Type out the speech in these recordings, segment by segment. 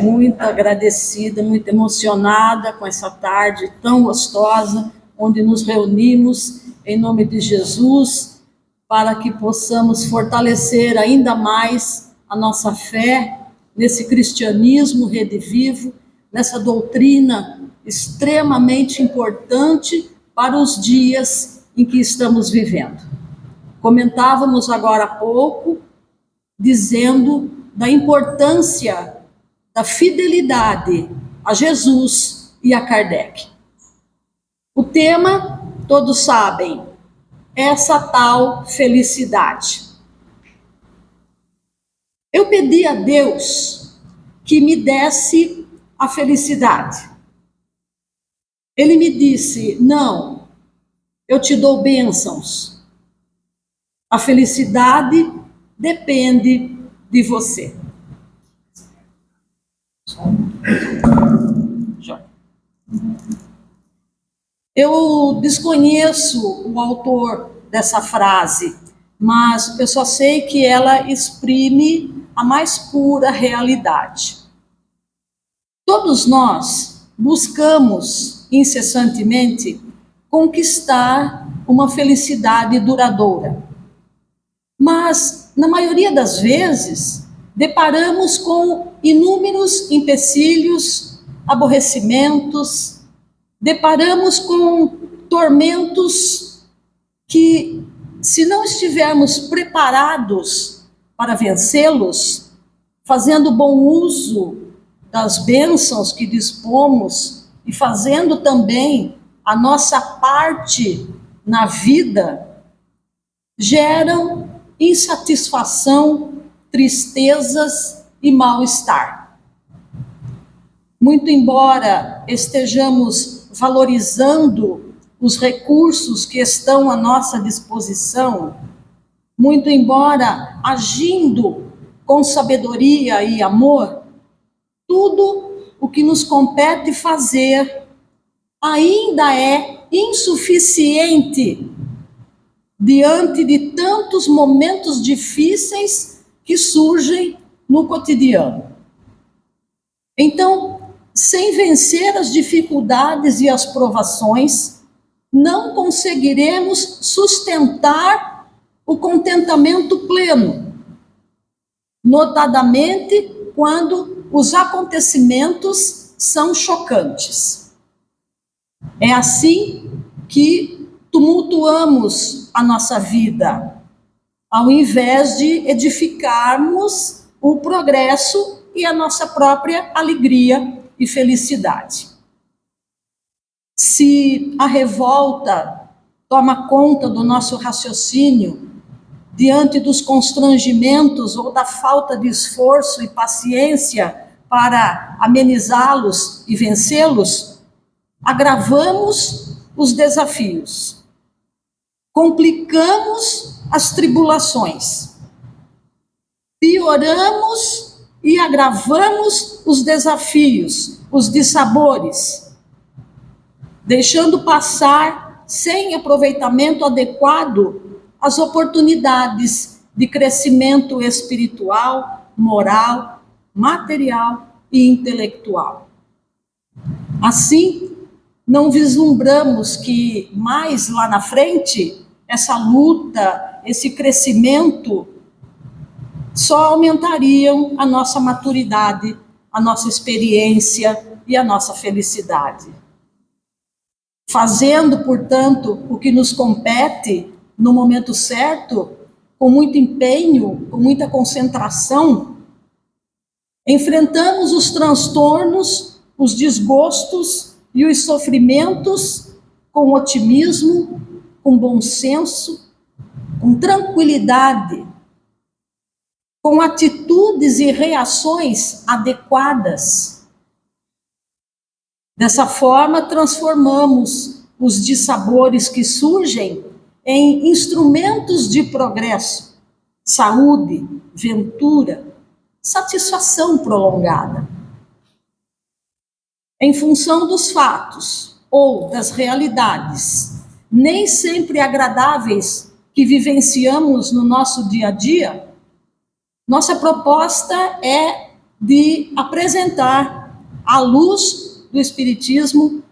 Muito agradecida, muito emocionada com essa tarde tão gostosa, onde nos reunimos em nome de Jesus, para que possamos fortalecer ainda mais a nossa fé nesse cristianismo redivivo, nessa doutrina extremamente importante para os dias em que estamos vivendo. Comentávamos agora há pouco, dizendo da importância da fidelidade a Jesus e a Kardec. O tema, todos sabem, é essa tal felicidade. Eu pedi a Deus que me desse a felicidade. Ele me disse: não, eu te dou bênçãos. A felicidade depende de você. Eu desconheço o autor dessa frase, mas eu só sei que ela exprime a mais pura realidade. Todos nós buscamos incessantemente conquistar uma felicidade duradoura. Mas, na maioria das vezes, deparamos com inúmeros empecilhos, aborrecimentos, deparamos com tormentos que, se não estivermos preparados para vencê-los, fazendo bom uso das bênçãos que dispomos e fazendo também a nossa parte na vida, geram insatisfação, tristezas e mal-estar. Muito embora estejamos valorizando os recursos que estão à nossa disposição, muito embora agindo com sabedoria e amor, tudo o que nos compete fazer ainda é insuficiente diante de tantos momentos difíceis que surgem no cotidiano. Então, sem vencer as dificuldades e as provações, não conseguiremos sustentar o contentamento pleno, notadamente quando os acontecimentos são chocantes. É assim que tumultuamos a nossa vida, ao invés de edificarmos o progresso e a nossa própria alegria e felicidade. Se a revolta toma conta do nosso raciocínio, diante dos constrangimentos ou da falta de esforço e paciência para amenizá-los e vencê-los, agravamos os desafios, complicamos as tribulações, pioramos e agravamos os desafios, os dissabores, deixando passar sem aproveitamento adequado as oportunidades de crescimento espiritual, moral, material e intelectual. Assim, não vislumbramos que mais lá na frente, essa luta, esse crescimento, só aumentariam a nossa maturidade, a nossa experiência e a nossa felicidade. Fazendo, portanto, o que nos compete no momento certo, com muito empenho, com muita concentração, enfrentamos os transtornos, os desgostos e os sofrimentos com otimismo, com bom senso, com tranquilidade, com atitudes e reações adequadas. Dessa forma, transformamos os dissabores que surgem em instrumentos de progresso, saúde, ventura, satisfação prolongada. Em função dos fatos ou das realidades, nem sempre agradáveis que vivenciamos no nosso dia a dia, nossa proposta é de apresentar, à luz do Espiritismo,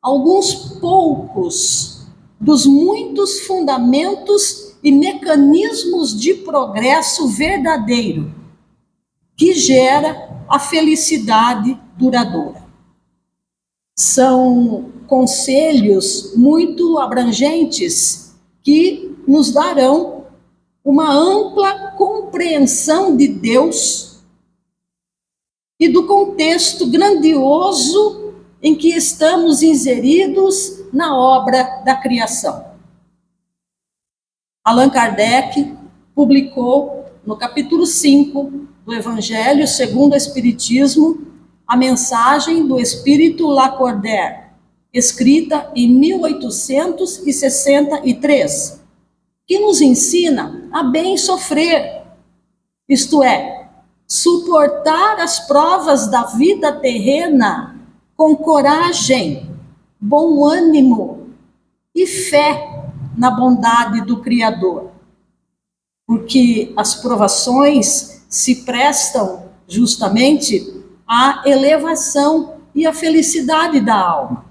alguns poucos dos muitos fundamentos e mecanismos de progresso verdadeiro que gera a felicidade duradoura. São conselhos muito abrangentes que nos darão uma ampla compreensão de Deus e do contexto grandioso em que estamos inseridos na obra da criação. Allan Kardec publicou no capítulo 5 do Evangelho segundo o Espiritismo a mensagem do Espírito Lacordaire, escrita em 1863, que nos ensina a bem sofrer, isto é, suportar as provas da vida terrena com coragem, bom ânimo e fé na bondade do Criador, porque as provações se prestam justamente à elevação e à felicidade da alma.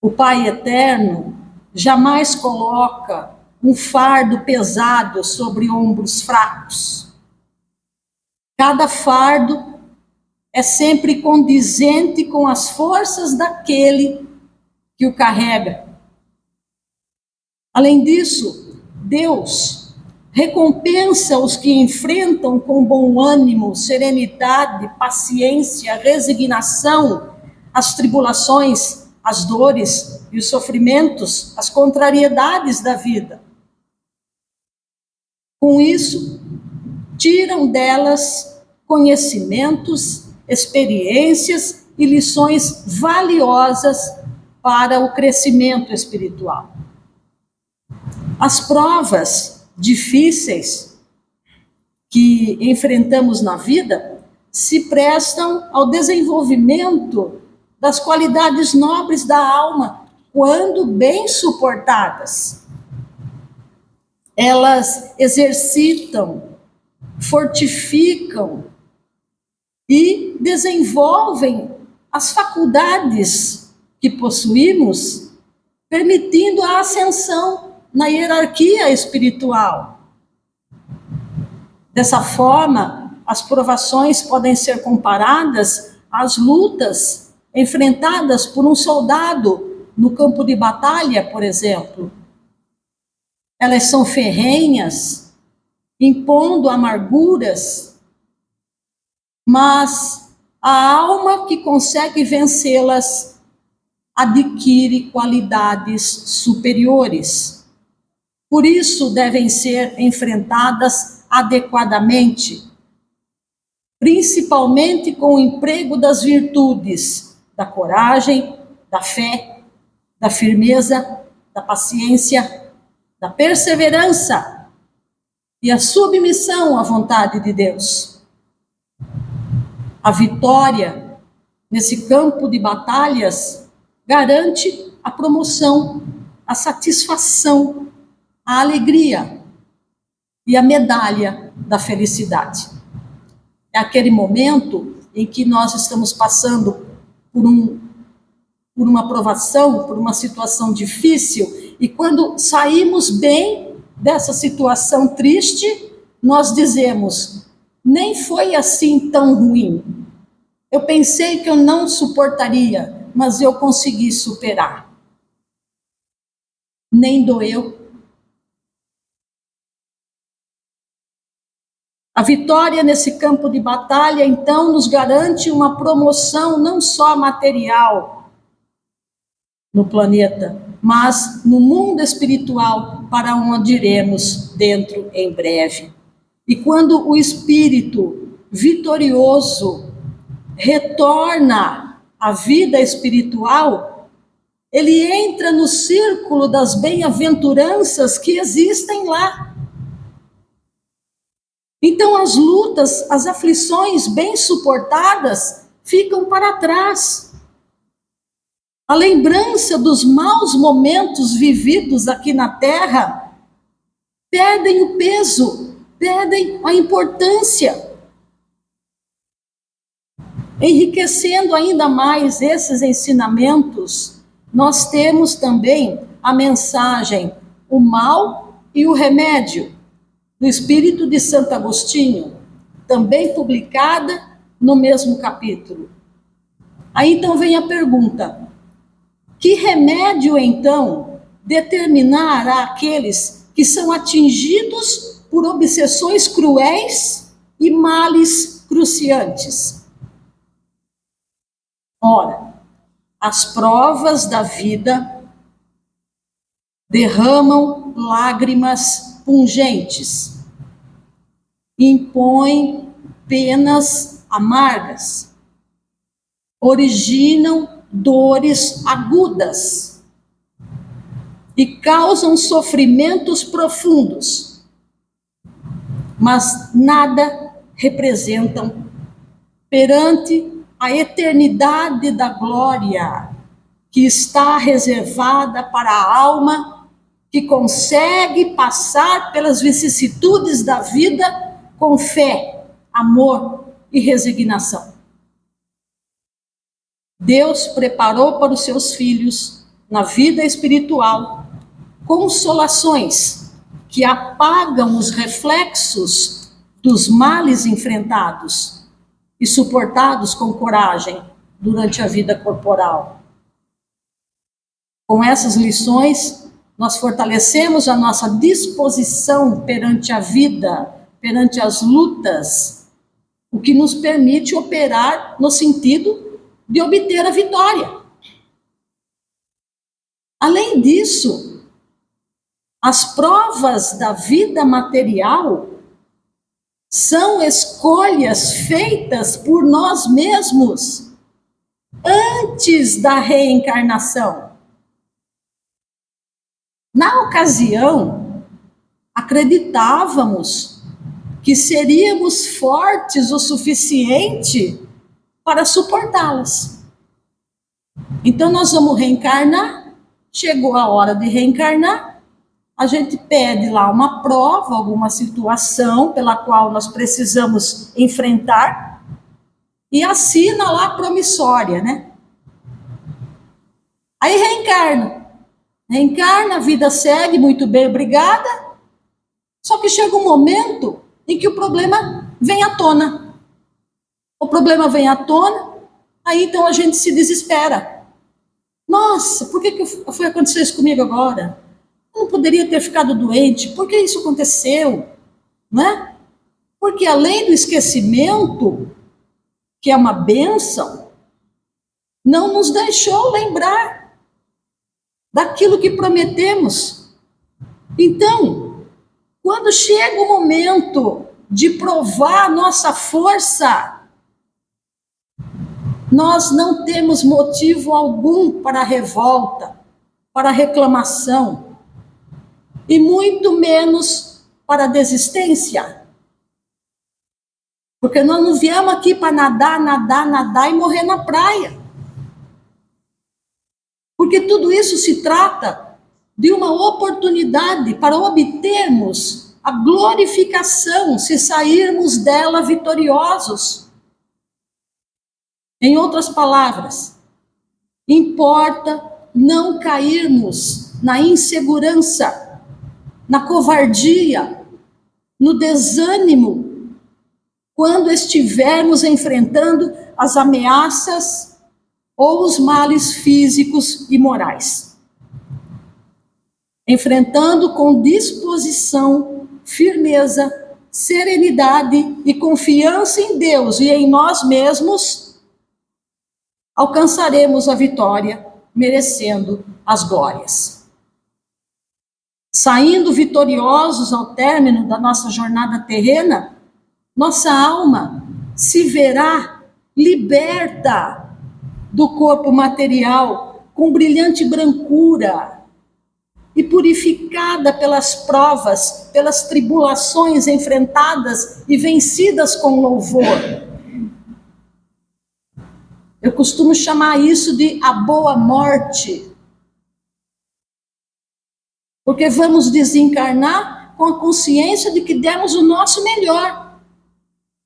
O Pai Eterno jamais coloca um fardo pesado sobre ombros fracos. Cada fardo é sempre condizente com as forças daquele que o carrega. Além disso, Deus recompensa os que enfrentam com bom ânimo, serenidade, paciência, resignação as tribulações, as dores e os sofrimentos, as contrariedades da vida. Com isso, tiram delas conhecimentos, experiências e lições valiosas para o crescimento espiritual. As provas difíceis que enfrentamos na vida se prestam ao desenvolvimento das qualidades nobres da alma, quando bem suportadas. Elas exercitam, fortificam e desenvolvem as faculdades que possuímos, permitindo a ascensão na hierarquia espiritual. Dessa forma, as provações podem ser comparadas às lutas enfrentadas por um soldado no campo de batalha, por exemplo. Elas são ferrenhas, impondo amarguras, mas a alma que consegue vencê-las adquire qualidades superiores. Por isso devem ser enfrentadas adequadamente, principalmente com o emprego das virtudes, da coragem, da fé, da firmeza, da paciência, da perseverança e a submissão à vontade de Deus. A vitória nesse campo de batalhas garante a promoção, a satisfação, a alegria e a medalha da felicidade. É aquele momento em que nós estamos passando por uma provação, por uma situação difícil, e quando saímos bem dessa situação triste, nós dizemos: nem foi assim tão ruim. Eu pensei que eu não suportaria, mas eu consegui superar. Nem doeu. A vitória nesse campo de batalha, então, nos garante uma promoção não só material no planeta, mas no mundo espiritual, para onde iremos dentro em breve. E quando o espírito vitorioso retorna à vida espiritual, ele entra no círculo das bem-aventuranças que existem lá. Então as lutas, as aflições bem suportadas ficam para trás. A lembrança dos maus momentos vividos aqui na Terra perdem o peso, perdem a importância. Enriquecendo ainda mais esses ensinamentos, nós temos também a mensagem O Mal e o Remédio, do Espírito de Santo Agostinho, também publicada no mesmo capítulo. Aí então vem a pergunta: que remédio então determinar àqueles que são atingidos por obsessões cruéis e males cruciantes? Ora, as provas da vida derramam lágrimas pungentes, impõem penas amargas, originam dores agudas e causam sofrimentos profundos, mas nada representam perante a eternidade da glória que está reservada para a alma que consegue passar pelas vicissitudes da vida com fé, amor e resignação. Deus preparou para os seus filhos, na vida espiritual, consolações que apagam os reflexos dos males enfrentados e suportados com coragem durante a vida corporal. Com essas lições, nós fortalecemos a nossa disposição perante a vida, perante as lutas, o que nos permite operar no sentido de obter a vitória. Além disso, as provas da vida material são escolhas feitas por nós mesmos antes da reencarnação. Na ocasião, acreditávamos que seríamos fortes o suficiente para suportá-las. Então nós vamos reencarnar, chegou a hora de reencarnar, a gente pede lá uma prova, alguma situação pela qual nós precisamos enfrentar e assina lá a promissória, né? Aí reencarna, a vida segue, muito bem, obrigada, só que chega um momento em que o problema vem à tona. O problema vem à tona, aí então a gente se desespera. Nossa, por que foi acontecer isso comigo agora? Eu não poderia ter ficado doente, por que isso aconteceu? Não é? Porque além do esquecimento, que é uma bênção, não nos deixou lembrar daquilo que prometemos. Então, quando chega o momento de provar nossa força, nós não temos motivo algum para revolta, para reclamação, e muito menos para desistência. Porque nós não viemos aqui para nadar e morrer na praia. Porque tudo isso se trata de uma oportunidade para obtermos a glorificação, se sairmos dela vitoriosos. Em outras palavras, importa não cairmos na insegurança, na covardia, no desânimo, quando estivermos enfrentando as ameaças ou os males físicos e morais. Enfrentando com disposição, firmeza, serenidade e confiança em Deus e em nós mesmos, alcançaremos a vitória, merecendo as glórias. Saindo vitoriosos ao término da nossa jornada terrena, nossa alma se verá liberta do corpo material com brilhante brancura e purificada pelas provas, pelas tribulações enfrentadas e vencidas com louvor. Eu costumo chamar isso de a boa morte, porque vamos desencarnar com a consciência de que demos o nosso melhor.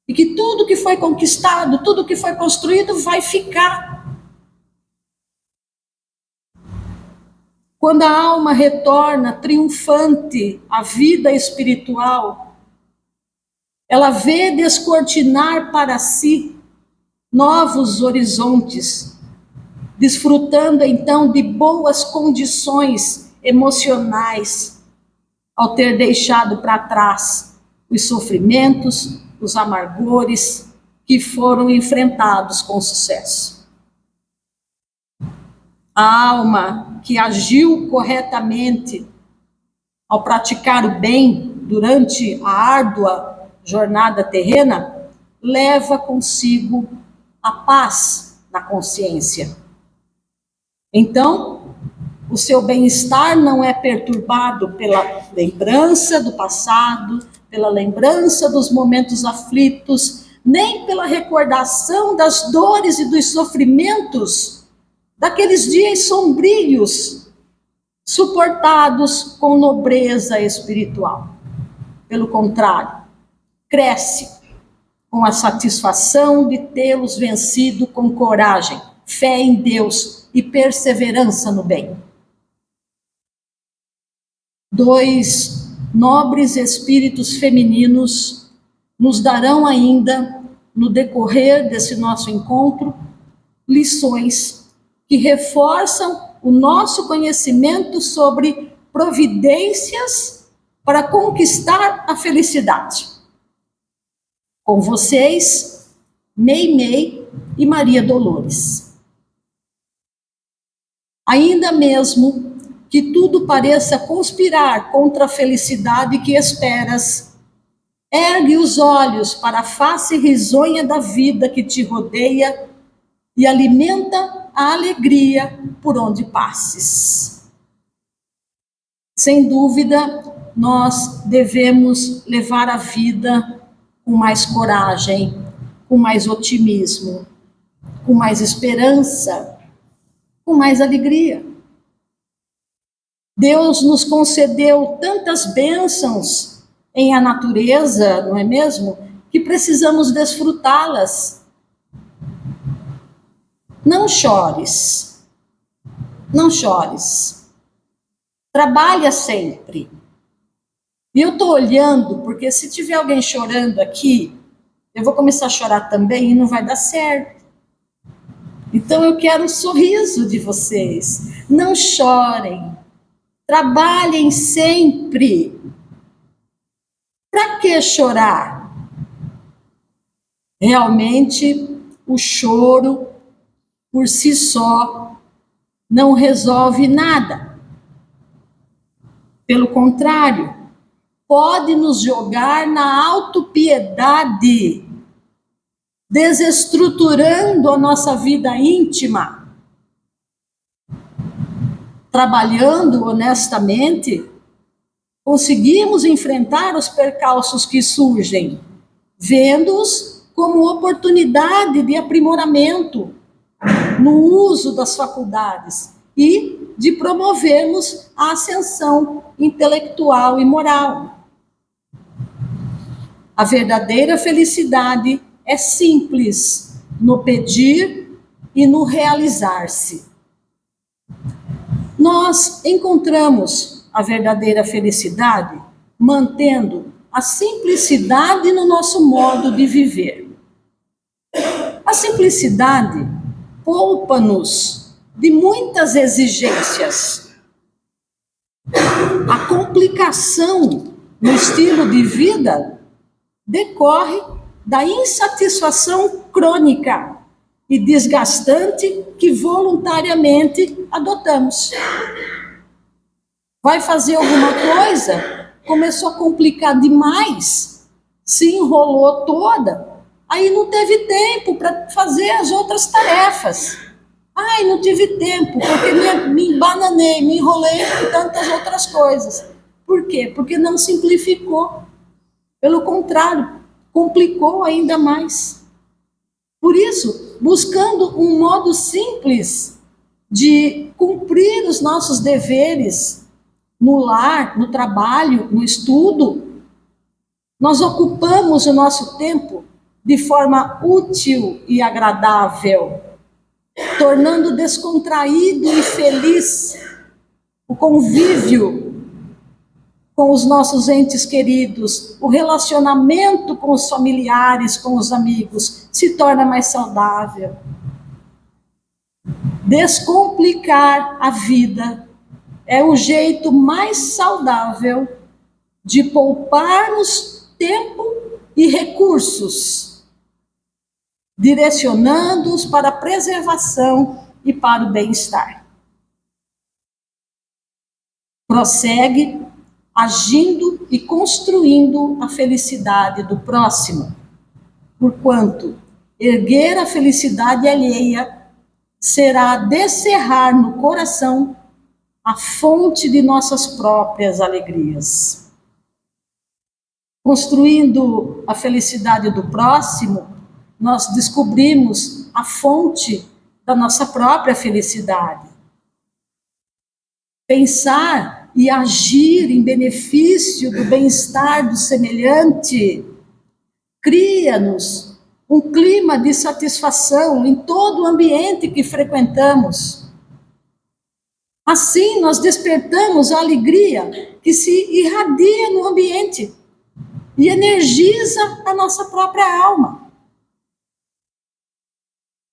E que tudo que foi conquistado, tudo que foi construído vai ficar. Quando a alma retorna triunfante à vida espiritual, ela vê descortinar para si novos horizontes, desfrutando então de boas condições emocionais, ao ter deixado para trás os sofrimentos, os amargores que foram enfrentados com sucesso. A alma que agiu corretamente ao praticar o bem durante a árdua jornada terrena, leva consigo a paz na consciência. Então, o seu bem-estar não é perturbado pela lembrança do passado, pela lembrança dos momentos aflitos, nem pela recordação das dores e dos sofrimentos daqueles dias sombrios, suportados com nobreza espiritual. Pelo contrário, cresce com a satisfação de tê-los vencido com coragem, fé em Deus e perseverança no bem. 2 nobres espíritos femininos nos darão ainda, no decorrer desse nosso encontro, lições que reforçam o nosso conhecimento sobre providências para conquistar a felicidade. Com vocês, Meimei e Maria Dolores. Ainda mesmo que tudo pareça conspirar contra a felicidade que esperas, ergue os olhos para a face risonha da vida que te rodeia e alimenta a alegria por onde passes. Sem dúvida, nós devemos levar a vida com mais coragem, com mais otimismo, com mais esperança, com mais alegria. Deus nos concedeu tantas bênçãos em a natureza, não é mesmo? Que precisamos desfrutá-las. Não chores. Não chores. Trabalha sempre. E eu estou olhando, porque se tiver alguém chorando aqui, eu vou começar a chorar também e não vai dar certo. Então eu quero o sorriso de vocês. Não chorem. Trabalhem sempre. Para que chorar? Realmente, o choro, por si só, não resolve nada. Pelo contrário, pode nos jogar na autopiedade, desestruturando a nossa vida íntima. Trabalhando honestamente, conseguimos enfrentar os percalços que surgem, vendo-os como oportunidade de aprimoramento no uso das faculdades e de promovermos a ascensão intelectual e moral. A verdadeira felicidade é simples no pedir e no realizar-se. Nós encontramos a verdadeira felicidade mantendo a simplicidade no nosso modo de viver. A simplicidade poupa-nos de muitas exigências. A complicação no estilo de vida decorre da insatisfação crônica e desgastante que voluntariamente adotamos. Vai fazer alguma coisa, começou a complicar demais, se enrolou toda, aí não teve tempo para fazer as outras tarefas. Ai, não tive tempo, porque me embananei, me enrolei em tantas outras coisas. Por quê? Porque não simplificou. Pelo contrário, complicou ainda mais. Por isso, buscando um modo simples de cumprir os nossos deveres no lar, no trabalho, no estudo, nós ocupamos o nosso tempo de forma útil e agradável, tornando descontraído e feliz o convívio com os nossos entes queridos, o relacionamento com os familiares, com os amigos, se torna mais saudável. Descomplicar a vida é o jeito mais saudável de pouparmos tempo e recursos, direcionando-os para a preservação e para o bem-estar. Prossegue agindo e construindo a felicidade do próximo, porquanto erguer a felicidade alheia será descerrar no coração a fonte de nossas próprias alegrias. Construindo a felicidade do próximo, nós descobrimos a fonte da nossa própria felicidade. Pensar e agir em benefício do bem-estar do semelhante cria-nos um clima de satisfação em todo o ambiente que frequentamos. Assim, nós despertamos a alegria que se irradia no ambiente e energiza a nossa própria alma.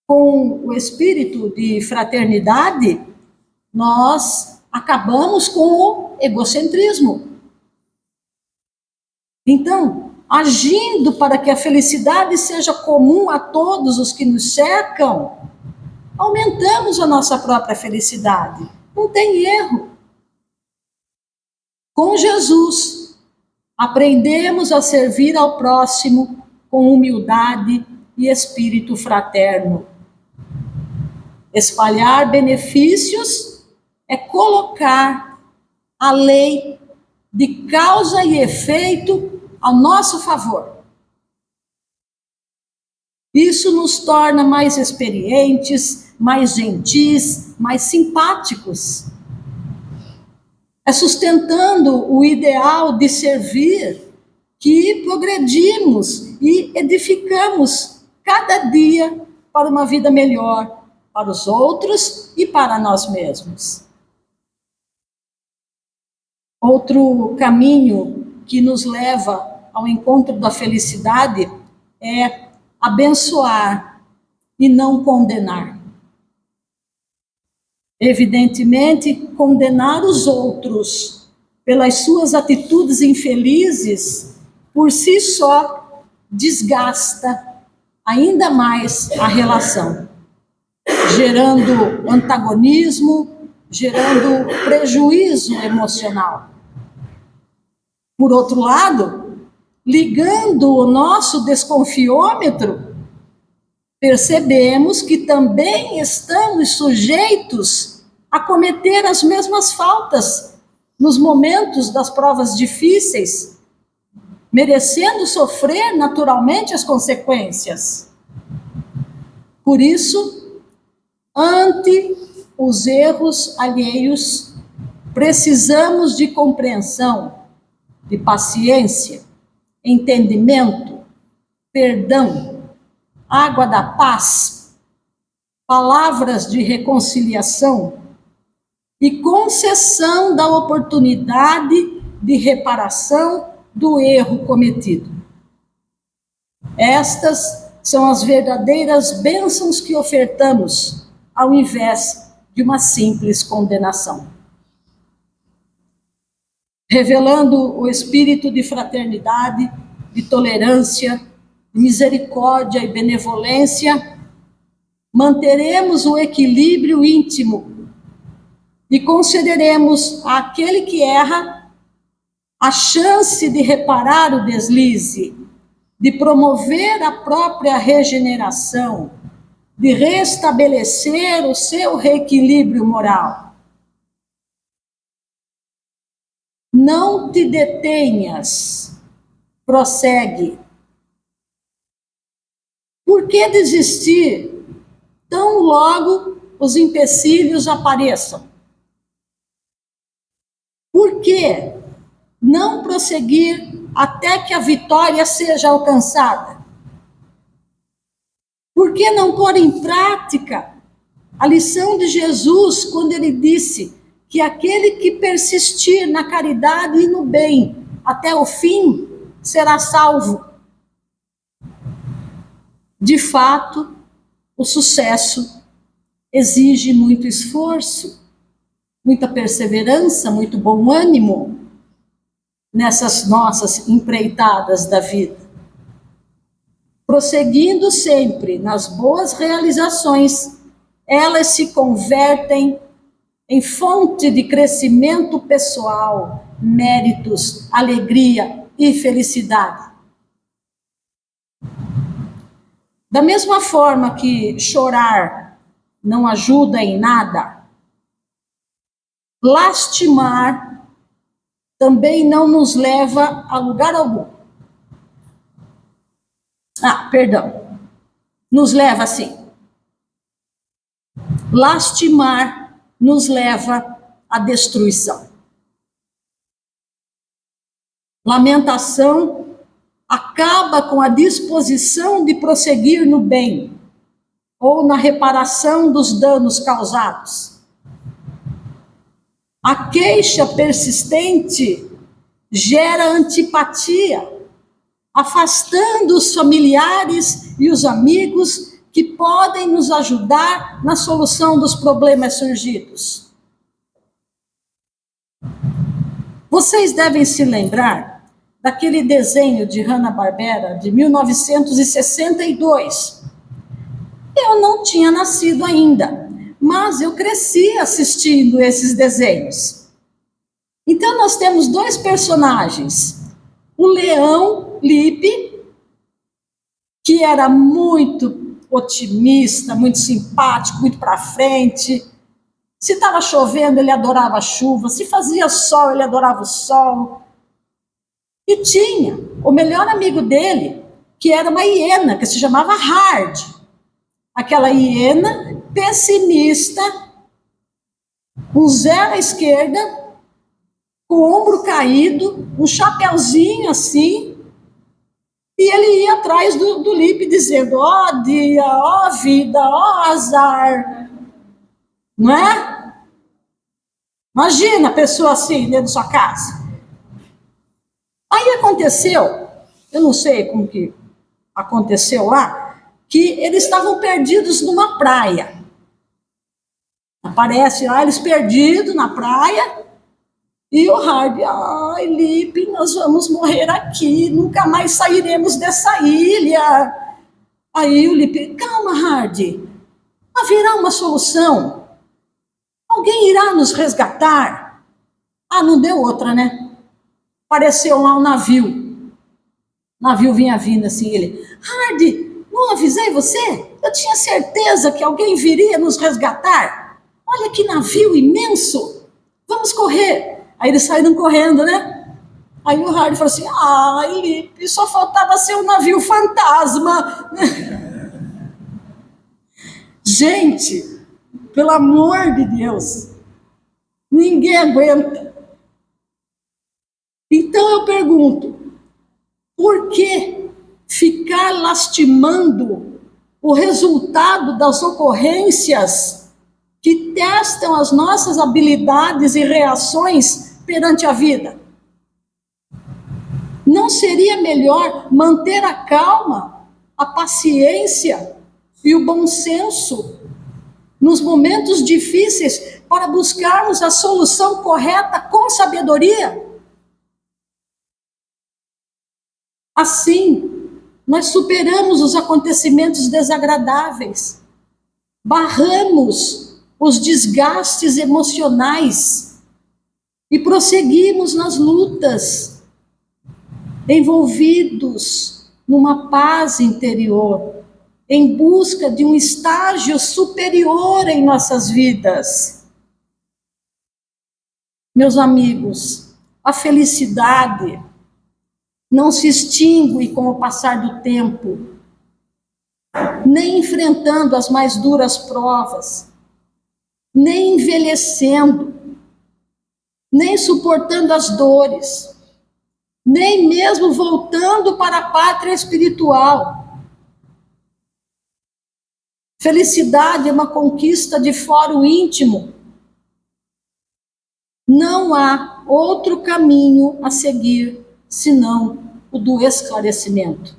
Com o espírito de fraternidade, nós acabamos com o egocentrismo. Então, agindo para que a felicidade seja comum a todos os que nos cercam, aumentamos a nossa própria felicidade. Não tem erro. Com Jesus, aprendemos a servir ao próximo com humildade e espírito fraterno. Espalhar benefícios é colocar a lei de causa e efeito ao nosso favor. Isso nos torna mais experientes, mais gentis, mais simpáticos. É sustentando o ideal de servir que progredimos e edificamos cada dia para uma vida melhor, para os outros e para nós mesmos. Outro caminho que nos leva ao encontro da felicidade é abençoar e não condenar. Evidentemente, condenar os outros pelas suas atitudes infelizes, por si só, desgasta ainda mais a relação, gerando antagonismo, gerando prejuízo emocional. Por outro lado, ligando o nosso desconfiômetro, percebemos que também estamos sujeitos a cometer as mesmas faltas nos momentos das provas difíceis, merecendo sofrer naturalmente as consequências. Por isso, ante os erros alheios, precisamos de compreensão, de paciência, entendimento, perdão, água da paz, palavras de reconciliação e concessão da oportunidade de reparação do erro cometido. Estas são as verdadeiras bênçãos que ofertamos, ao invés de uma simples condenação. Revelando o espírito de fraternidade, de tolerância, de misericórdia e benevolência, manteremos o equilíbrio íntimo e concederemos àquele que erra a chance de reparar o deslize, de promover a própria regeneração, de restabelecer o seu reequilíbrio moral. Não te detenhas, prossegue. Por que desistir tão logo os empecilhos apareçam? Por que não prosseguir até que a vitória seja alcançada? Por que não pôr em prática a lição de Jesus quando ele disse que aquele que persistir na caridade e no bem até o fim será salvo? De fato, o sucesso exige muito esforço, muita perseverança, muito bom ânimo nessas nossas empreitadas da vida. Prosseguindo sempre nas boas realizações, elas se convertem em fonte de crescimento pessoal, méritos, alegria e felicidade. Da mesma forma que chorar não ajuda em nada, lastimar também não nos leva a lugar algum. Nos leva assim. Lastimar nos leva à destruição. Lamentação acaba com a disposição de prosseguir no bem ou na reparação dos danos causados. A queixa persistente gera antipatia, afastando os familiares e os amigos que podem nos ajudar na solução dos problemas surgidos. Vocês devem se lembrar daquele desenho de Hanna-Barbera de 1962. Eu não tinha nascido ainda, mas eu cresci assistindo esses desenhos. Então nós temos dois personagens, o leão Lipe, que era muito otimista, muito simpático, muito para frente. Se estava chovendo, ele adorava a chuva. Se fazia sol, ele adorava o sol. E tinha o melhor amigo dele, que era uma hiena, que se chamava Hard. Aquela hiena pessimista, com zero à esquerda, com o ombro caído, um chapéuzinho assim, e ele ia atrás do Lipe dizendo, ó dia, ó vida, ó azar. Não é? Imagina a pessoa assim dentro da sua casa. Aí aconteceu, eu não sei como que aconteceu lá, que eles estavam perdidos numa praia. Aparece lá eles perdidos na praia, e o Hard, ai Lipe, nós vamos morrer aqui, nunca mais sairemos dessa ilha. Aí o Lipe, calma Hard, haverá uma solução. Alguém irá nos resgatar? Ah, não deu outra, né? Apareceu lá um navio. O navio vinha vindo assim, ele, Hard, não avisei você? Eu tinha certeza que alguém viria nos resgatar. Olha que navio imenso. Vamos correr. Aí eles saíram correndo, né? Aí o Hard falou assim, ai, Lipe, só faltava ser um navio fantasma. Gente, pelo amor de Deus, ninguém aguenta. Então eu pergunto, por que ficar lastimando o resultado das ocorrências que testam as nossas habilidades e reações perante a vida? Não seria melhor manter a calma, a paciência e o bom senso nos momentos difíceis para buscarmos a solução correta com sabedoria? Assim, nós superamos os acontecimentos desagradáveis, barramos os desgastes emocionais e prosseguimos nas lutas, envolvidos numa paz interior, em busca de um estágio superior em nossas vidas. Meus amigos, a felicidade não se extingue com o passar do tempo, nem enfrentando as mais duras provas, nem envelhecendo, nem suportando as dores, nem mesmo voltando para a pátria espiritual. Felicidade é uma conquista de fórum íntimo. Não há outro caminho a seguir senão o do esclarecimento,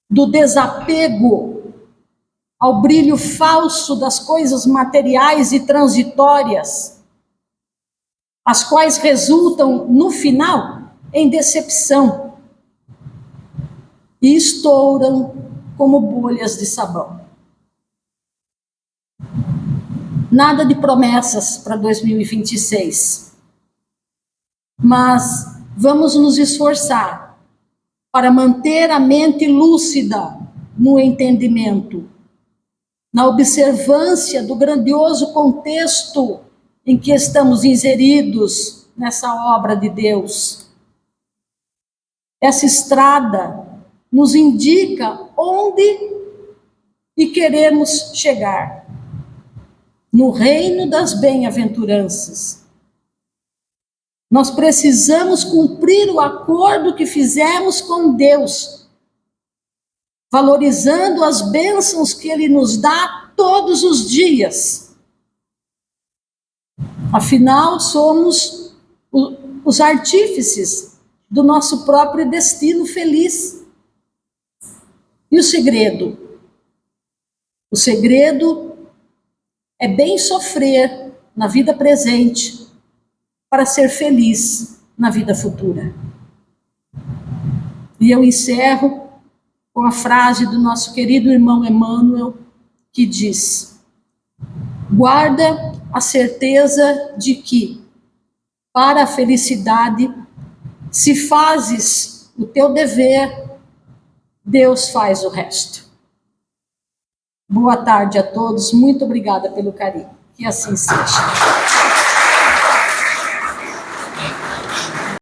do desapego ao brilho falso das coisas materiais e transitórias, as quais resultam, no final, em decepção e estouram como bolhas de sabão. Nada de promessas para 2026, mas vamos nos esforçar para manter a mente lúcida no entendimento, na observância do grandioso contexto em que estamos inseridos nessa obra de Deus. Essa estrada nos indica onde e queremos chegar. No reino das bem-aventuranças. Nós precisamos cumprir o acordo que fizemos com Deus, valorizando as bênçãos que Ele nos dá todos os dias. Afinal, somos os artífices do nosso próprio destino feliz. E o segredo? O segredo é bem sofrer na vida presente para ser feliz na vida futura. E eu encerro com a frase do nosso querido irmão Emmanuel, que diz: guarda a certeza de que, para a felicidade, se fazes o teu dever, Deus faz o resto. Boa tarde a todos, muito obrigada pelo carinho. Que assim seja.